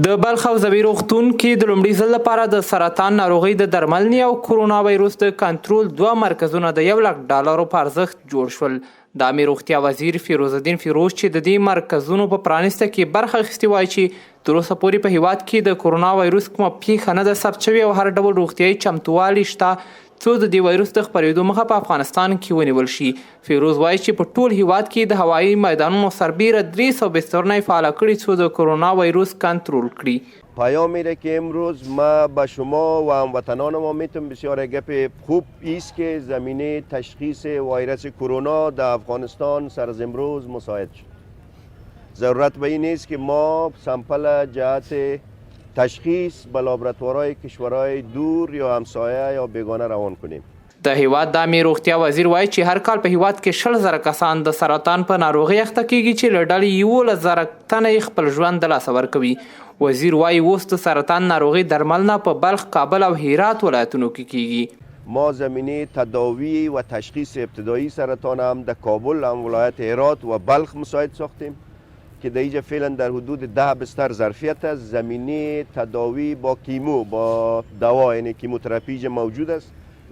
د بلخ او ځوی روغتون کې د لومړي ځل لپاره د سرطان ناروغۍ د درملنې او کرونا وایروس د کنټرول 2 مرکزونه د $1,00,000 په ارزښت جوړ شول. د عامه روغتیا وزیر فیروز الدین فیروز چې د دې مرکزونو په پرانیسته کې برخه اخیستې وایي چې تر اوسه پورې په هیواد کې د کرونا وایروس کومه پیښه نه ده ثبت شوې او هر ډول روغتیایي چمتووالي شته څو د دې وایروس د خپرېدو مخه په افغانستان کې ونیول شي. فیروز وایي چې په ټول هیواد کې د هوایي میدانونو سربیره 300 بسترونه فعال کړي څو د کرونا وایروس کنترل کړي. پیام میره که امروز ما به شما و هموطنان ما میتونم بسیار گپ خوب ایست که زمینه تشخیص ویروس کرونا در افغانستان سر از امروز مساعد شد. ضرورت به این است که ما سمپل جهت تشخیص به لابراتوارهای کشورهای دور یا همسایه یا بیگانه روان کنیم. د هیواد د عامه روغتیا وزیر وایي چې هر کال په هیواد کې 60,000 کسان د سرطان په ناروغۍ اخته کیږي چې له ډلې 11,000 تنه یې خپل ژوند د لاسه ورکوي. وزیر وایي اوس د سرطان ناروغۍ درملنه په بلخ، کابل او هرات ولایتونو کې کیږي. ما زمینه تداوی و تشخیص ابتدایی سرطان هم در کابل هم ولایت هرات و بلخ مساعد ساختیم که در اینجا فعلا در حدود 10 بستر ظرفیت است. زمینه تداوی با کیمو با دوا یعنی کیموتراپی موجود است.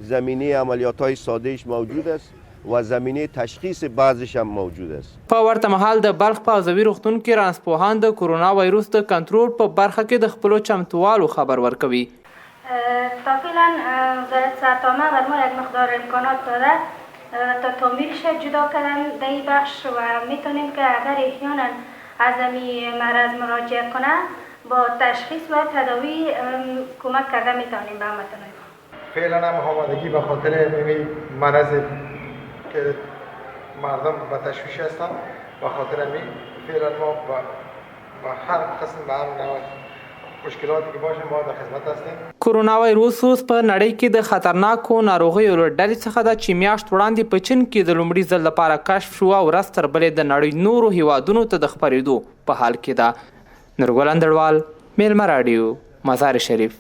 زمینه عملیات های سادهش موجود است و زمینه تشخیص بعضش هم موجود است. په ورته مهال د بلخ په ځوی روغتون کې رانسپوهان د کرونا وایروس د کنټرول په برخه کې د خپلو چمتووالو خبر ورکوي. تا فعلا وزارت سرطانه بر ما یک مقدار امکانات داده تا تعمیرش جدا کردن در این بخش و میتونیم که اگر احیانا از این مرض مراجعه کنه با تشخیص و تداوی کمک کرده میتونیم به همتون. فعلا هم آمادگی به خاطر مرض که مردم به تشویش هستن به خاطر همین فعلا ما با هر قسم به هر نوع مشکلاتی که باشه ما در خدمت هستیم. کرونا وایروس اوس په نړۍ کې د خطرناکو ناروغیو له ډلې څخه ده چې میاشت وړاندې په چین کې د لومړي ځل لپاره کشف شو او ورځ تر بلې د نړۍ نورو هیوادونو ته د خپرېدو په حال کې ده. نورګل اندړوال، میلمه راډیو، مزار شریف.